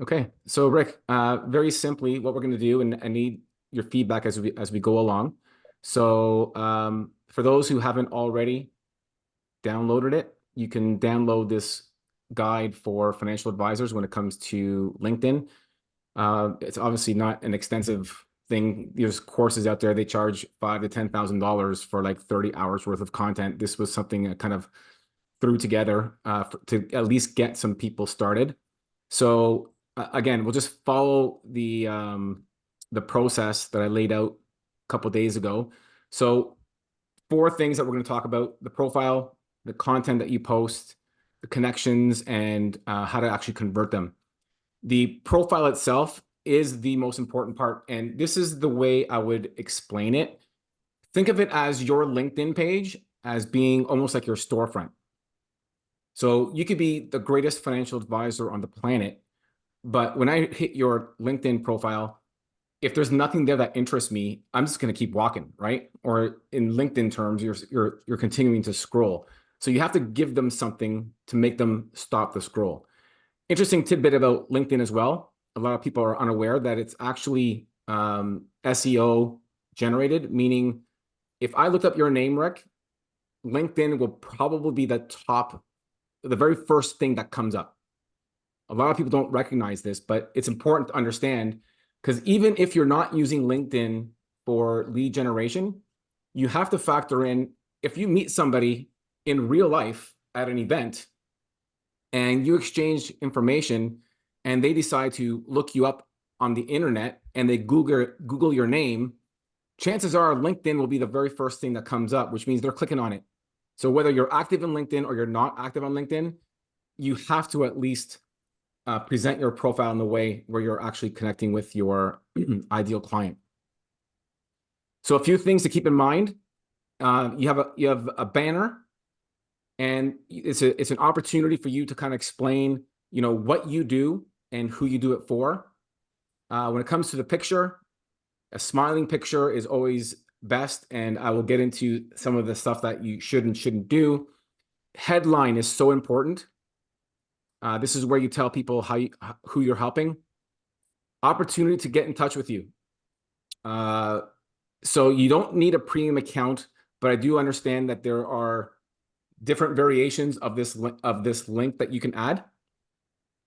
Okay, so Rick, very simply, what we're going to do, and I need your feedback as we go along. So, for those who haven't already downloaded it, you can download this guide for financial advisors when it comes to LinkedIn. It's obviously not an extensive thing. There's courses out there, they charge $5,000 to $10,000 for like 30 hours worth of content. This was something I kind of threw together to at least get some people started. So again, we'll just follow the process that I laid out a couple days ago. So four things that we're going to talk about: the profile, the content that you post, the connections, and how to actually convert them. The profile itself is the most important part, and this is the way I would explain it. Think of it as your LinkedIn page as being almost like your storefront. So you could be the greatest financial advisor on the planet, but when I hit your LinkedIn profile, if there's nothing there that interests me, I'm just going to keep walking, right? Or in LinkedIn terms, you're continuing to scroll. So you have to give them something to make them stop the scroll. Interesting tidbit about LinkedIn as well. A lot of people are unaware that it's actually SEO generated, meaning if I looked up your name, Rick, LinkedIn will probably be the very first thing that comes up. A lot of people don't recognize this, but it's important to understand, because even if you're not using LinkedIn for lead generation, you have to factor in if you meet somebody in real life at an event and you exchange information and they decide to look you up on the internet and they Google your name, chances are LinkedIn will be the very first thing that comes up, which means they're clicking on it. So whether you're active in LinkedIn or you're not active on LinkedIn, you have to at least present your profile in the way where you're actually connecting with your ideal client. So a few things to keep in mind. You have a banner, and it's an opportunity for you to kind of explain, what you do and who you do it for. When it comes to the picture, a smiling picture is always best, and I will get into some of the stuff that you should and shouldn't do. Headline is so important. This is where you tell people who you're helping. Opportunity to get in touch with you. So you don't need a premium account, but I do understand that there are different variations of this link that you can add.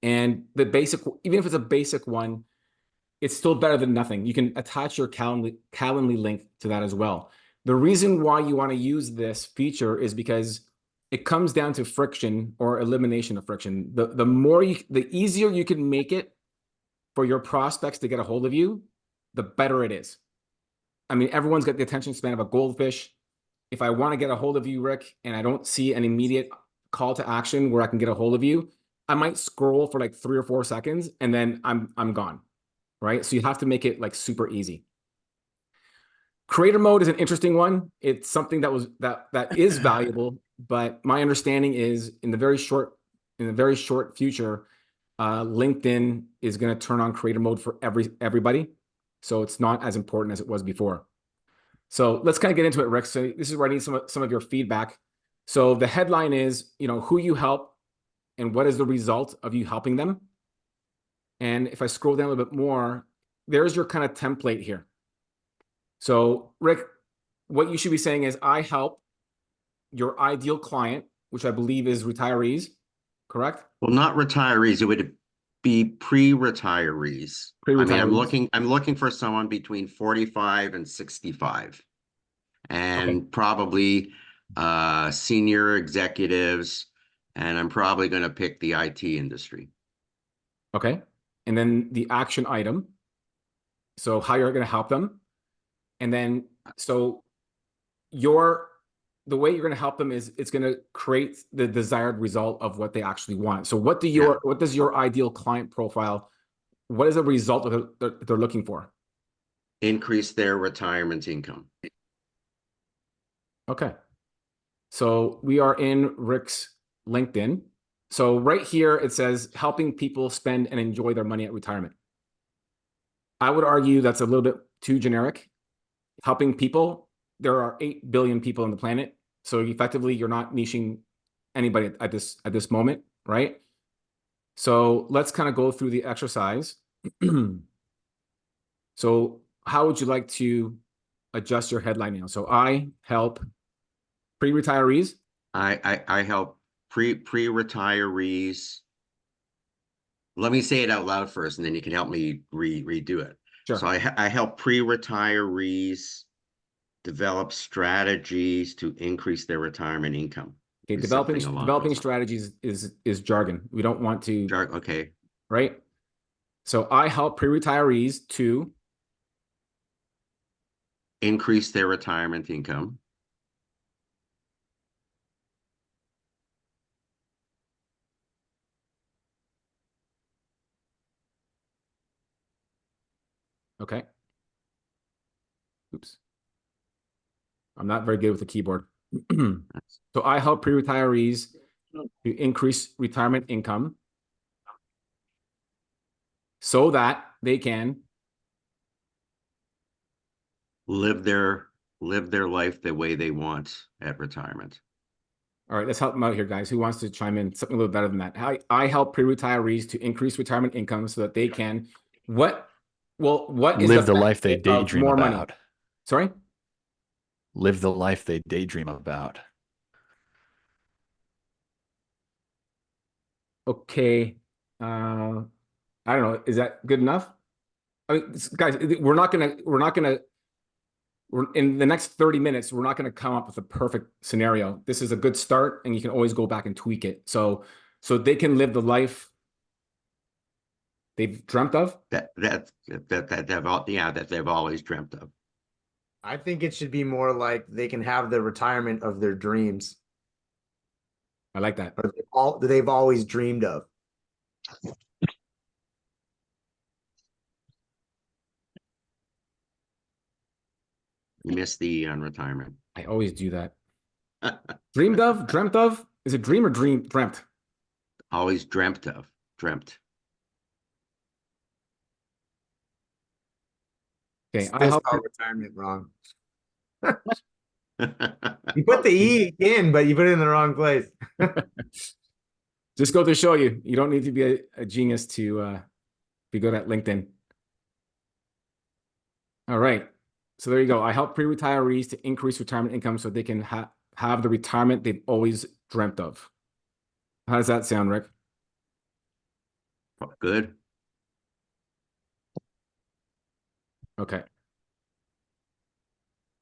And the basic, even if it's a basic one, it's still better than nothing. You can attach your Calendly link to that as well. The reason why you want to use this feature is because it comes down to friction or elimination of friction. The easier you can make it for your prospects to get a hold of you, the better it is. I mean, everyone's got the attention span of a goldfish. If I want to get a hold of you, Rick, and I don't see an immediate call to action where I can get a hold of you, I might scroll for like 3 or 4 seconds and then I'm gone, right? So you have to make it like super easy. Creator mode is an interesting one. It's something that is valuable, but my understanding is in the very short future, LinkedIn is going to turn on creator mode for everybody. So it's not as important as it was before. So let's kind of get into it, Rick. So this is where I need some of your feedback. So the headline is, who you help and what is the result of you helping them. And if I scroll down a little bit more, there's your kind of template here. So Rick, what you should be saying is, I help your ideal client, which I believe is retirees, correct? Well, not retirees. It would be pre-retirees. I mean, I'm Pre-retirees. looking I'm looking for someone between 45 and 65, Okay. and probably senior executives, and I'm probably going to pick the IT industry. Okay. And then the action item. So how you're going to help them. And then, so the way you're going to help them is it's going to create the desired result of what they actually want. So what Yeah. does your ideal client profile, what is the result that they're looking for? Increase their retirement income. Okay. So we are in Rick's LinkedIn. So right here, it says helping people spend and enjoy their money at retirement. I would argue that's a little bit too generic. Helping people, there are 8 billion people on the planet. So effectively, you're not niching anybody at this moment, right? So let's kind of go through the exercise. So how would you like to adjust your headline now? So I help pre-retirees. I help pre-retirees. Let me say it out loud first, and then you can help me redo it. So Sure. I help pre-retirees develop strategies to increase their retirement income. Okay, Is something along developing those lines. strategies is jargon. We don't want to, Okay. right? So I help pre-retirees to, Increase their retirement income. okay. Oops. I'm not very good with the keyboard. So I help pre-retirees to increase retirement income so that they can, Live their life the way they want at retirement. all right, let's help them out here, guys. Who wants to chime in? Something a little better than that. I help pre-retirees to increase retirement income so that they can, what, well, what is the Live the life they benefit of daydream more money? about. Sorry? Live the life they daydream about. Okay. I don't know. Is that good enough? I mean, guys, we're in the next 30 minutes, we're not going to come up with a perfect scenario. This is a good start, and you can always go back and tweak it. So they can live the life they've dreamt of. That they've always dreamt of. I think it should be more like they can have the retirement of their dreams, I like that. or all that they've always dreamed of. You missed the on retirement. I always do that. Dreamed of, dreamt of. Is it dream or dreamt? Always dreamt of. Dreamt. Okay, I Still help. spelled retirement wrong. You put the E in, but you put it in the wrong place. Just go to show you, you don't need to be a genius to be good at LinkedIn. All right. So there you go. I help pre-retirees to increase retirement income so they can have the retirement they've always dreamt of. How does that sound, Rick? Good. Okay.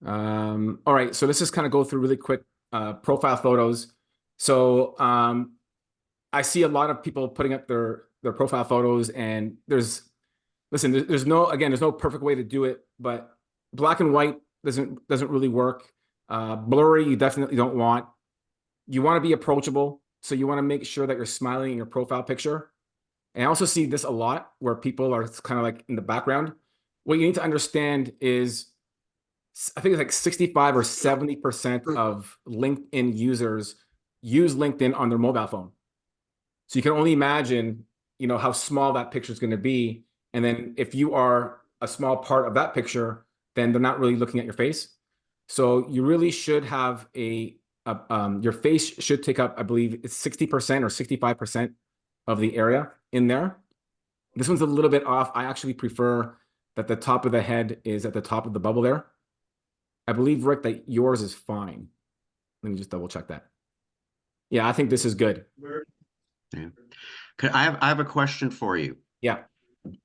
All right. So let's just kind of go through really quick profile photos. So I see a lot of people putting up their profile photos, and there's no perfect way to do it, but black and white doesn't really work. Blurry, you definitely don't want. You want to be approachable, so you want to make sure that you're smiling in your profile picture. And I also see this a lot where people are kind of like in the background. What you need to understand is, I think it's like 65 or 70% of LinkedIn users use LinkedIn on their mobile phone. So you can only imagine, how small that picture is going to be. And then if you are a small part of that picture, then they're not really looking at your face. So you really should have your face should take up, I believe it's 60% or 65% of the area in there. This one's a little bit off. I actually prefer that the top of the head is at the top of the bubble there. I believe, Rick, that yours is fine. Let me just double check that. Yeah, I think this is good. Yeah. I have a question for you. Yeah.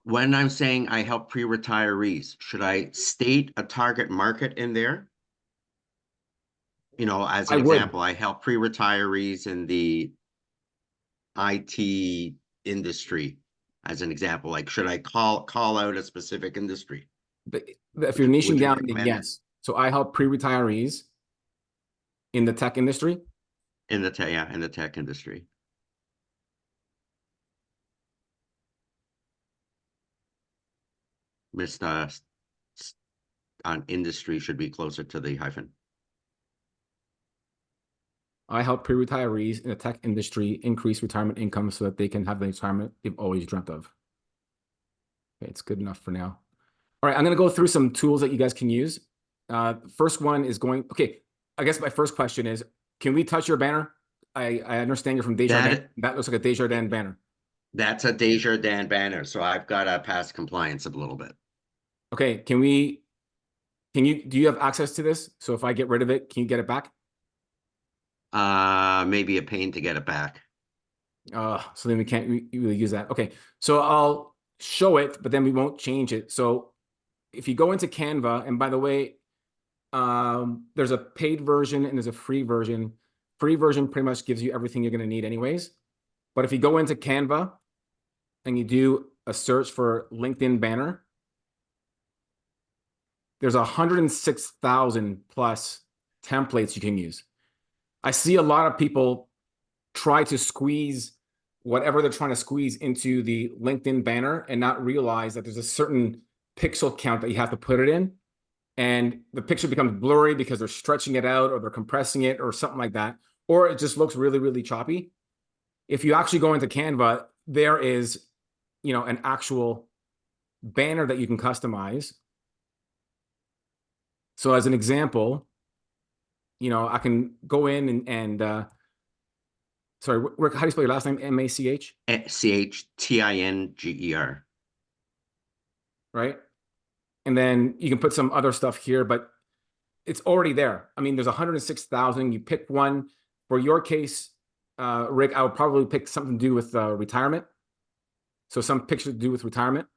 When I'm saying I help pre-retirees, should I state a target market in there? As an example, I help pre-retirees in the IT industry, as an example. Like, should I call out a specific industry? But if you're niching down, then recommend yes. So I help pre-retirees in the tech industry. In the tech industry. Missed on industry should be closer to the hyphen. I help pre-retirees in the tech industry increase retirement income so that they can have the retirement they've always dreamt of. Okay, it's good enough for now. All right, I'm going to go through some tools that you guys can use. First one is okay, I guess my first question is, can we touch your banner? I understand you're from Desjardins. That looks like a Desjardins banner. That's a Desjardins banner, so I've got to pass compliance a little bit. Okay, do you have access to this? So if I get rid of it, can you get it back? Maybe a pain to get it back. So then we can't really use that. Okay, so I'll show it, but then we won't change it. So if you go into Canva, and by the way, there's a paid version and there's a free version. Free version pretty much gives you everything you're going to need anyways. But if you go into Canva and you do a search for LinkedIn banner, there's 106,000 plus templates you can use. I see a lot of people try to squeeze whatever they're trying to squeeze into the LinkedIn banner and not realize that there's a certain pixel count that you have to put it in. And the picture becomes blurry because they're stretching it out or they're compressing it or something like that. Or it just looks really, really choppy. If you actually go into Canva, there is, an actual banner that you can customize. So as an example, I can go in and sorry, Rick, how do you spell your last name? M-A-C-H? CHTINGER. Right? And then you can put some other stuff here, but it's already there. I mean, there's 106,000. You pick one. For your case, Rick, I would probably pick something to do with retirement. So some picture to do with retirement.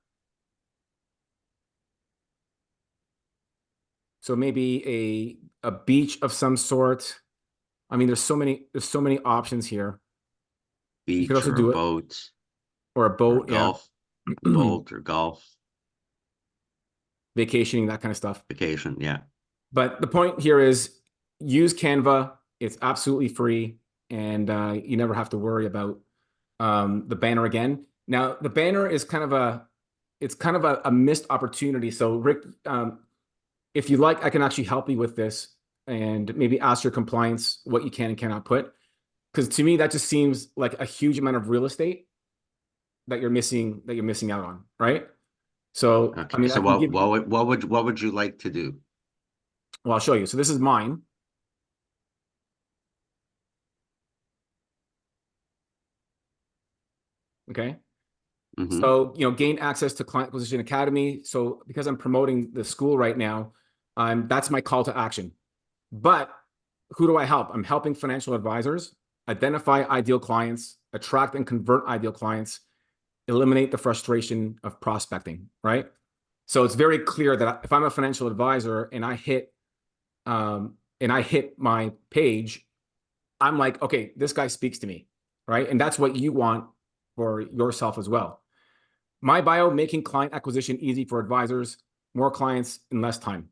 So maybe a beach of some sort. I mean, there's so many options here. You could Beach also or a do it, boat or a or boat, yeah. golf. Boat or golf. Vacationing, that kind of stuff. Vacation, yeah. But the point here is use Canva. It's absolutely free, and you never have to worry about the banner again. Now, the banner is kind of a missed opportunity. So, Rick, if you like, I can actually help you with this and maybe ask your compliance what you can and cannot put. Because to me, that just seems like a huge amount of real estate that you're missing out on, right? So, I Okay. mean, So I can give you, what would you like to do? well, I'll show you. So this is mine. Okay. Mm-hmm. So, gain access to Client Acquisition Academy. So because I'm promoting the school right now, that's my call to action. But who do I help? I'm helping financial advisors identify ideal clients, attract and convert ideal clients, eliminate the frustration of prospecting, right? So it's very clear that if I'm a financial advisor and I hit my page, I'm like, okay, this guy speaks to me, right? And that's what you want for yourself as well. My bio, making client acquisition easy for advisors, more clients in less time.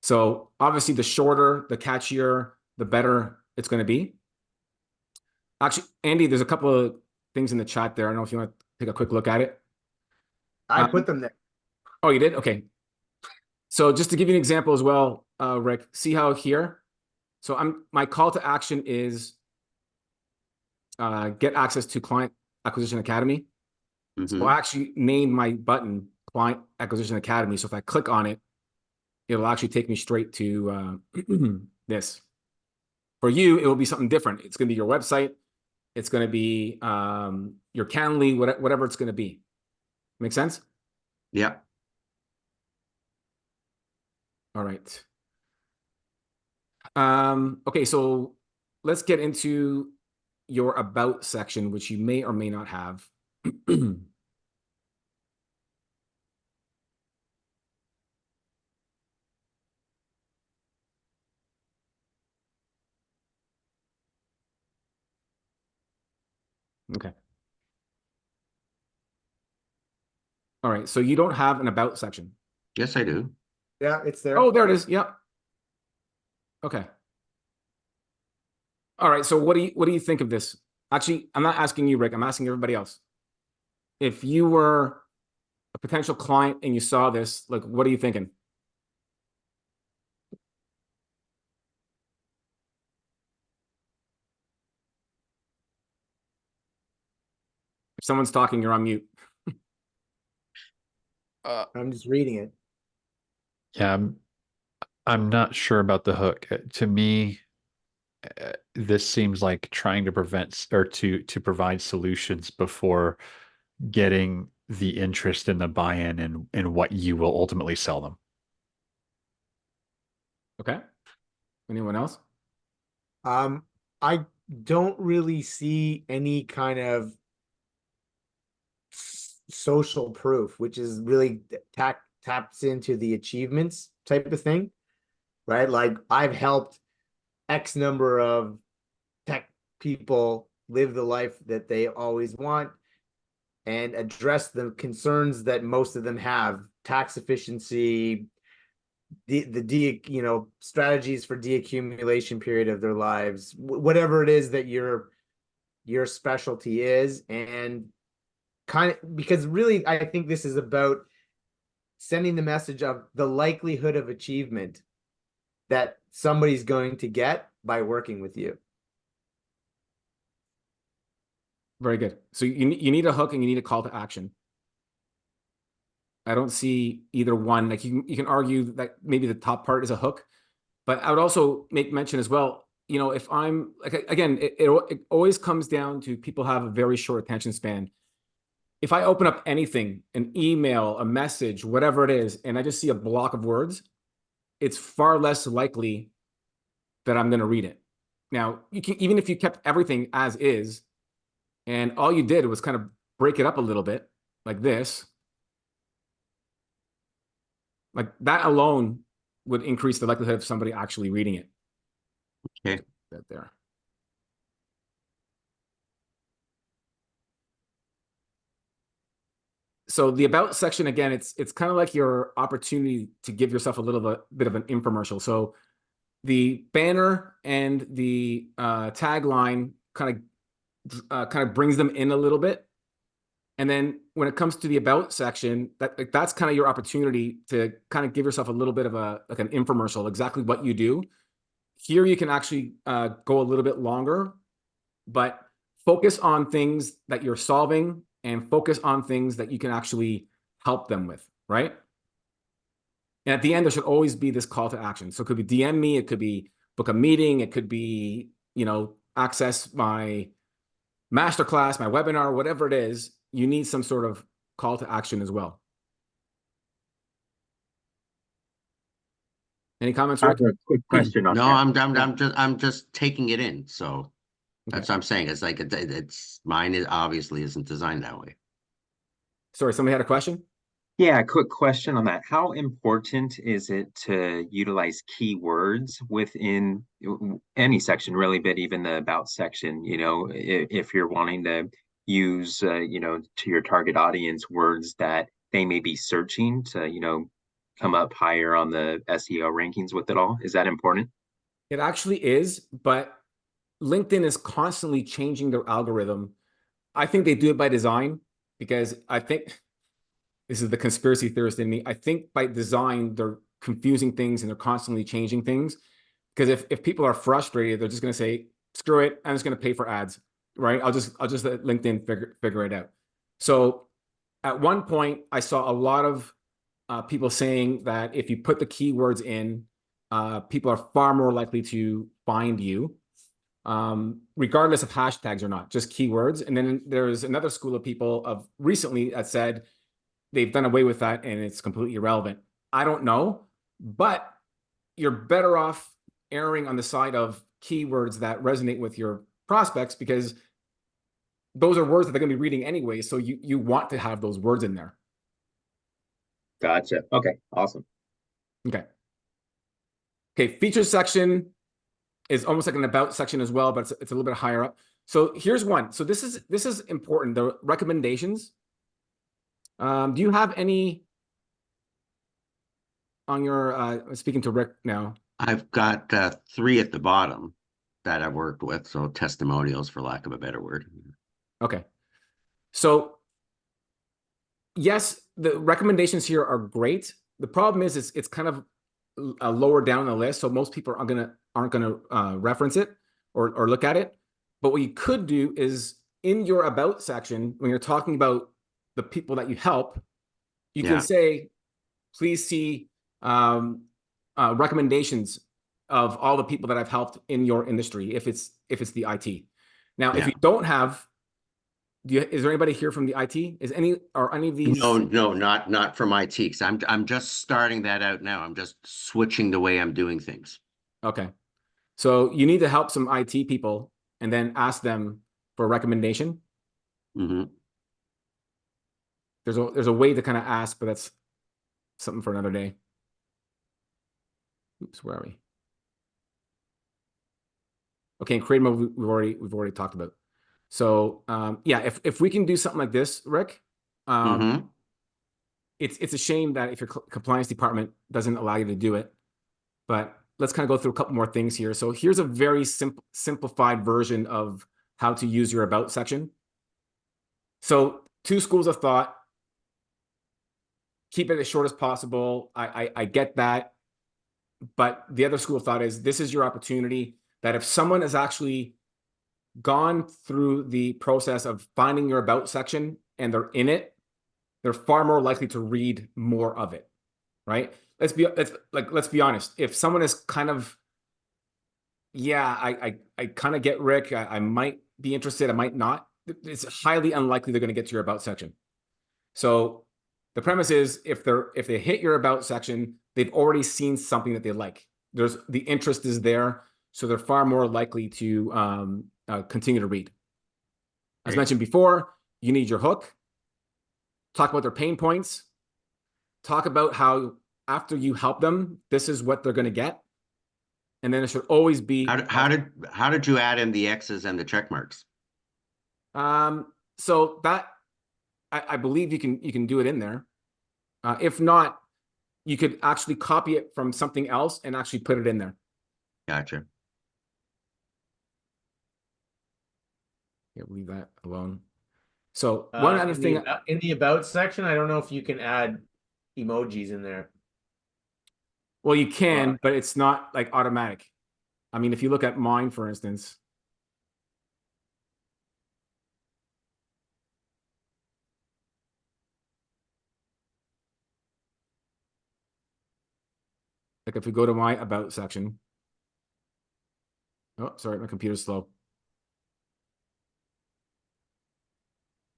So obviously the shorter, the catchier, the better it's going to be. Actually, Andy, there's a couple of things in the chat there. I don't know if you want to take a quick look at it. I put them there. Oh, you did? Okay. So just to give you an example as well, Rick, see how here, so my call to action is get access to Client Acquisition Academy. So I Mm-hmm. actually named my button Client Acquisition Academy. So if I click on it, it'll actually take me straight to this. For you, it will be something different. It's going to be your website. It's going to be your Calendly, whatever it's going to be. Make sense? Yeah. All right. Okay, so let's get into your about section, which you may or may not have. Okay. All right, so you don't have an about section. Yes, I do. Yeah, it's there. Oh, there it is. Yep. Okay. All right, so what do you think of this? Actually, I'm not asking you, Rick. I'm asking everybody else. If you were a potential client and you saw this, like, what are you thinking? If someone's talking, you're on mute. I'm just reading it. Yeah, I'm not sure about the hook. To me, this seems like trying to prevent or to provide solutions before getting the interest and the buy-in in what you will ultimately sell them. Okay. Anyone else? I don't really see any kind of social proof, which is really taps into the achievements type of thing, right? Like I've helped X number of tech people live the life that they always want and address the concerns that most of them have: tax efficiency, strategies for deaccumulation period of their lives, whatever it is that your specialty is. And kind of, because really I think this is about sending the message of the likelihood of achievement that somebody's going to get by working with you. Very good. So you need a hook and you need a call to action. I don't see either one. Like you can argue that maybe the top part is a hook, but I would also make mention as well, you know, if I'm like, again, it always comes down to people have a very short attention span. If I open up anything, an email, a message, whatever it is, and I just see a block of words, it's far less likely that I'm going to read it. Now, even if you kept everything as is, and all you did was kind of break it up a little bit, like this, like that alone would increase the likelihood of somebody actually reading it. Okay. That there. So the about section, again, it's kind of like your opportunity to give yourself a little bit of an infomercial. So the banner and the tagline kind of brings them in a little bit. And then when it comes to the about section, that's kind of your opportunity to kind of give yourself a little bit of like an infomercial, exactly what you do. Here you can actually go a little bit longer, but focus on things that you're solving and focus on things that you can actually help them with, right? And at the end, there should always be this call to action. So it could be DM me, it could be book a meeting, it could be, you know, access my masterclass, my webinar, whatever it is. You need some sort of call to action as well. Any comments, I have Rick? a quick question on No, that. I'm just taking it in. So that's what I'm saying. It's like it's mine is obviously isn't designed that way. Sorry, somebody had a question? Yeah, a quick question on that. How important is it to utilize keywords within any section, really, but even the about section? You know, if you're wanting to use, to your target audience, words that they may be searching to, come up higher on the SEO rankings with it all. Is that important? It actually is, but LinkedIn is constantly changing their algorithm. I think they do it by design because I think this is the conspiracy theorist in me. I think by design, they're confusing things and they're constantly changing things. Because if people are frustrated, they're just going to say, screw it, I'm just going to pay for ads, right? I'll just let LinkedIn figure it out. So at one point, I saw a lot of people saying that if you put the keywords in, people are far more likely to find you, regardless of hashtags or not, just keywords. And then there's another school of people of recently that said they've done away with that and it's completely irrelevant. I don't know, but you're better off erring on the side of keywords that resonate with your prospects because those are words that they're going to be reading anyway. So you want to have those words in there. Gotcha. Okay, awesome. Okay. Okay, features section is almost like an about section as well, but it's a little bit higher up. So here's one. So this is important. The recommendations. Do you have any on your speaking to Rick now? I've got 3 at the bottom that I've worked with, so testimonials, for lack of a better word. Okay. So yes, the recommendations here are great. The problem is it's kind of lower down the list, so most people aren't gonna reference it or look at it. But what you could do is in your about section, when you're talking about the people that you help, you can say, please see recommendations of all the people that I've helped in your industry, if it's the IT. Now, if Yeah. you don't have, is there anybody here from the IT? Is any of these? No, not from IT, because I'm just starting that out now. I'm just switching the way I'm doing things. Okay. So you need to help some IT people and then ask them for a recommendation. Hmm. There's a way to kind of ask, but that's something for another day. Oops, where are we? Okay, in creative mode, we've already talked about. So yeah, if we can do something like this, Rick, Hmm. it's a shame that if your compliance department doesn't allow you to do it, but let's kind of go through a couple more things here. So here's a very simplified version of how to use your about section. So 2 schools of thought. Keep it as short as possible. I get that. But the other school of thought is this is your opportunity that if someone has actually gone through the process of finding your about section and they're in it, they're far more likely to read more of it, right? Let's be honest. If someone is kind of, yeah, I kind of get Rick. I might be interested. I might not. It's highly unlikely they're going to get to your about section. So the premise is if they hit your about section, they've already seen something that they like. There's the interest is there, so they're far more likely to continue to read. As Great. mentioned before, you need your hook. Talk about their pain points. Talk about how after you help them, this is what they're going to get, and then it should always be. How did you add in the X's and the check marks? So that I believe you can do it in there. If not, you could actually copy it from something else and actually put it in there. Gotcha. Yeah, leave that alone. So one other thing in the about section, I don't know if you can add emojis in there. well, you can, but it's not like automatic. I mean, if you look at mine, for instance. Like if we go to my about section. Oh, sorry, my computer's slow.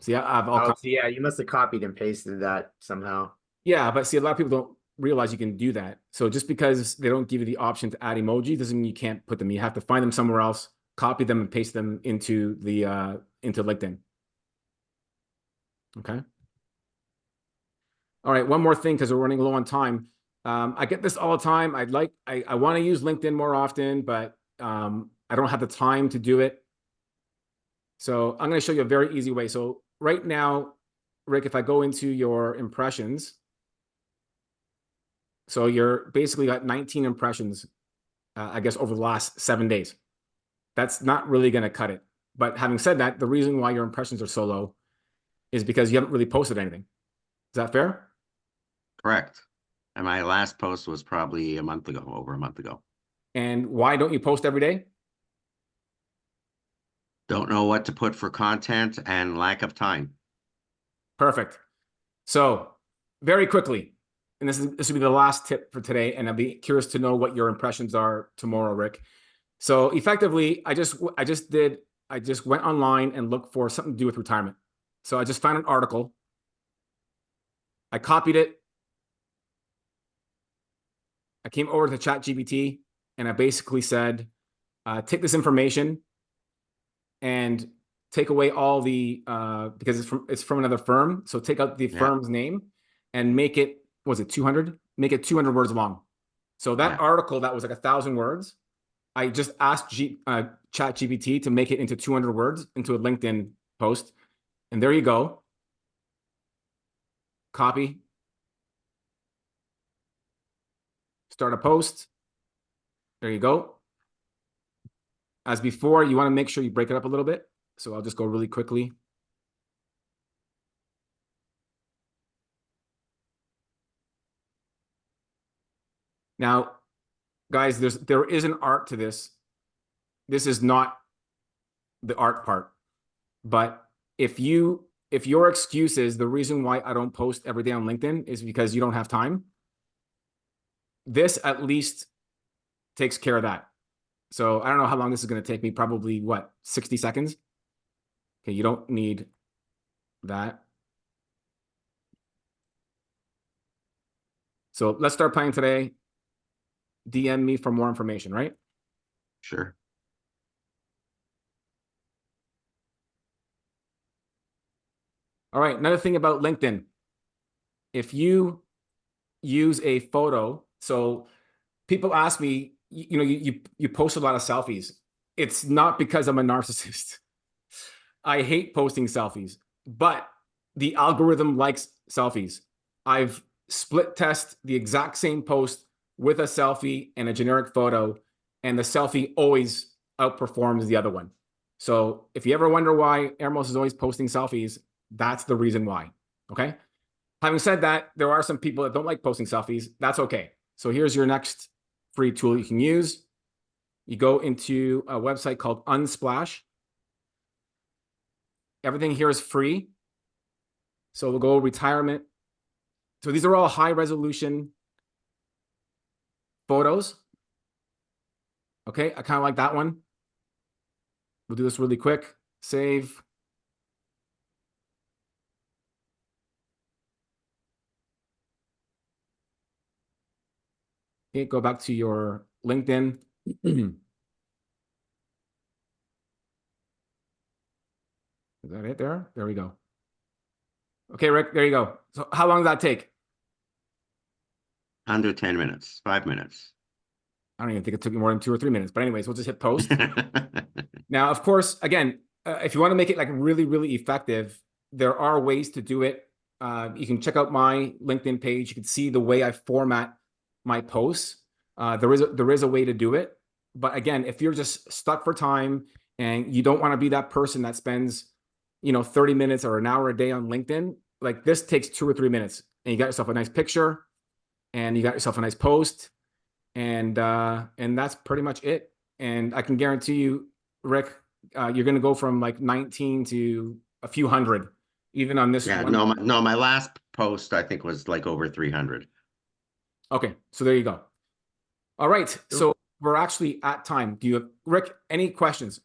See, I've all. Oh, so yeah, you must have copied and pasted that somehow. Yeah, but see, a lot of people don't realize you can do that. So just because they don't give you the option to add emoji doesn't mean you can't put them. You have to find them somewhere else, copy them, and paste them into the into LinkedIn. Okay. All right, one more thing because we're running low on time. I get this all the time. I want to use LinkedIn more often, but I don't have the time to do it. So I'm going to show you a very easy way. So right now, Rick, if I go into your impressions, so you're basically got 19 impressions, I guess, over the last 7 days. That's not really going to cut it. But having said that, the reason why your impressions are so low is because you haven't really posted anything. Is that fair? Correct. And my last post was probably over a month ago. And why don't you post every day? Don't know what to put for content and lack of time. Perfect. So very quickly, and this will be the last tip for today, and I'll be curious to know what your impressions are tomorrow, Rick. So effectively, I just went online and looked for something to do with retirement. So I just found an article. I copied it. I came over to ChatGPT and I basically said, take this information and take away all the because it's from another firm. So take out the firm's name and make it, was it 200? Make it 200 words long. So that article that was like 1,000 words, I just asked ChatGPT to make it into 200 words into a LinkedIn post. And there you go. Copy. Start a post. There you go. As before, you want to make sure you break it up a little bit. So I'll just go really quickly. Now, guys, there is an art to this. This is not the art part. But if your excuse is the reason why I don't post every day on LinkedIn is because you don't have time, this at least takes care of that. So I don't know how long this is going to take me. Probably what, 60 seconds? Okay, you don't need that. So let's start playing today. DM me for more information, right? Sure. All right, another thing about LinkedIn. If you use a photo, so people ask me, you post a lot of selfies. It's not because I'm a narcissist. I hate posting selfies, but the algorithm likes selfies. I've split test the exact same post with a selfie and a generic photo, and the selfie always outperforms the other one. So if you ever wonder why Ermos is always posting selfies, that's the reason why. Okay. Having said that, there are some people that don't like posting selfies. That's okay. So here's your next free tool you can use. You go into a website called Unsplash. Everything here is free. So we'll go retirement. So these are all high resolution photos. Okay, I kind of like that one. We'll do this really quick. Save. Okay, go back to your LinkedIn. Is that it there? There we go. Okay, Rick, there you go. So how long does that take? Under 10 minutes, 5 minutes. I don't even think it took me more than 2 or 3 minutes. But anyways, we'll just hit post. Now, of course, again, if you want to make it like really, really effective, there are ways to do it. You can check out my LinkedIn page. You can see the way I format my posts. There is a way to do it. But again, if you're just stuck for time and you don't want to be that person that spends, 30 minutes or an hour a day on LinkedIn, like this takes 2 or 3 minutes, and you got yourself a nice picture, and you got yourself a nice post, and that's pretty much it. And I can guarantee you, Rick, you're going to go from like 19 to a few hundred, even on this Yeah, one. no, my last post I think was like over 300. Okay, so there you go. All right, so we're actually at time. Do you have, Rick, any questions?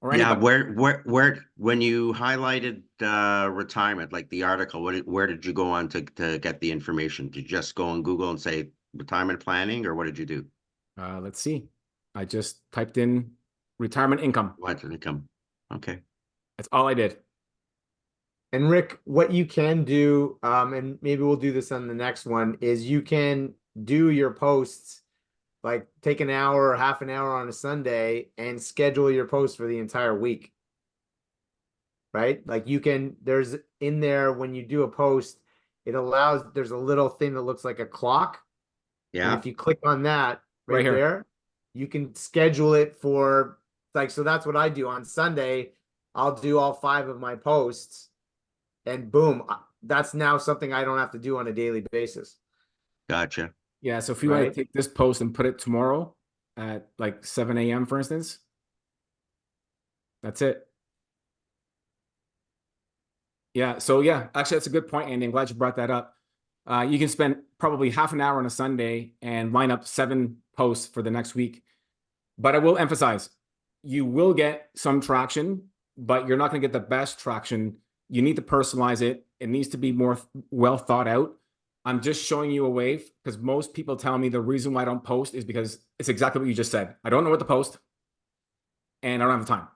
Or Yeah, anybody? where when you highlighted retirement, like the article, where did you go on to get the information? Did you just go on Google and say retirement planning, or what did you do? Let's see. I just typed in retirement income. What did it come? Okay. That's all I did. And Rick, what you can do, and maybe we'll do this on the next one, is you can do your posts, like take an hour or half an hour on a Sunday and schedule your posts for the entire week. Right? Like there's in there when you do a post, there's a little thing that looks like a clock. And Yeah. if you click on that Right here. there, you can schedule it for so that's what I do on Sunday. I'll do all 5 of my posts, and boom, that's now something I don't have to do on a daily basis. Gotcha. Yeah, so if you want Right? to take this post and put it tomorrow at like 7 a.m., for instance, that's it. Yeah, so yeah, actually, that's a good point, Andy. I'm glad you brought that up. You can spend probably half an hour on a Sunday and line up 7 posts for the next week. But I will emphasize, you will get some traction, but you're not going to get the best traction. You need to personalize it. It needs to be more well thought out. I'm just showing you a way because most people tell me the reason why I don't post is because it's exactly what you just said. I don't know what to post, and I don't have the time.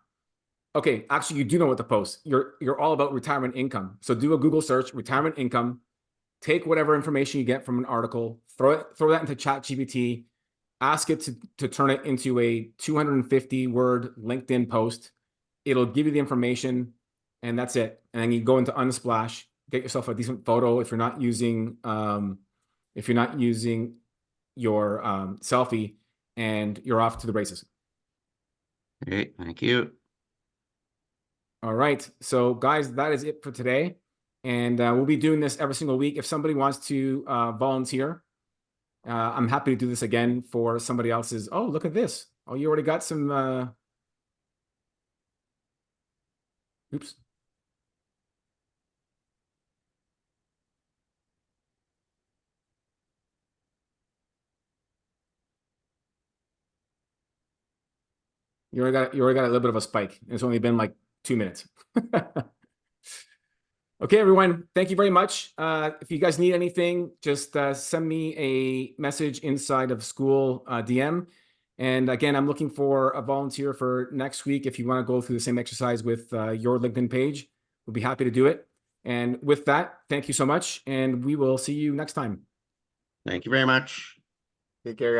Okay, actually, you do know what to post. You're all about retirement income. So do a Google search, retirement income. Take whatever information you get from an article, throw that into ChatGPT, ask it to turn it into a 250 word LinkedIn post. It'll give you the information, and that's it. And then you go into Unsplash, get yourself a decent photo if you're not using your selfie, and you're off to the races. Okay, thank you. All right. So guys, that is it for today. And we'll be doing this every single week. If somebody wants to volunteer, I'm happy to do this again for somebody else's. Oh, look at this. Oh, you already got some. Oops. You already got a little bit of a spike. It's only been like 2 minutes. Okay, everyone. Thank you very much. If you guys need anything, just send me a message inside of school DM. And again, I'm looking for a volunteer for next week. If you want to go through the same exercise with your LinkedIn page, we'll be happy to do it. And with that, thank you so much. And we will see you next time. Thank you very much. Take care, guys.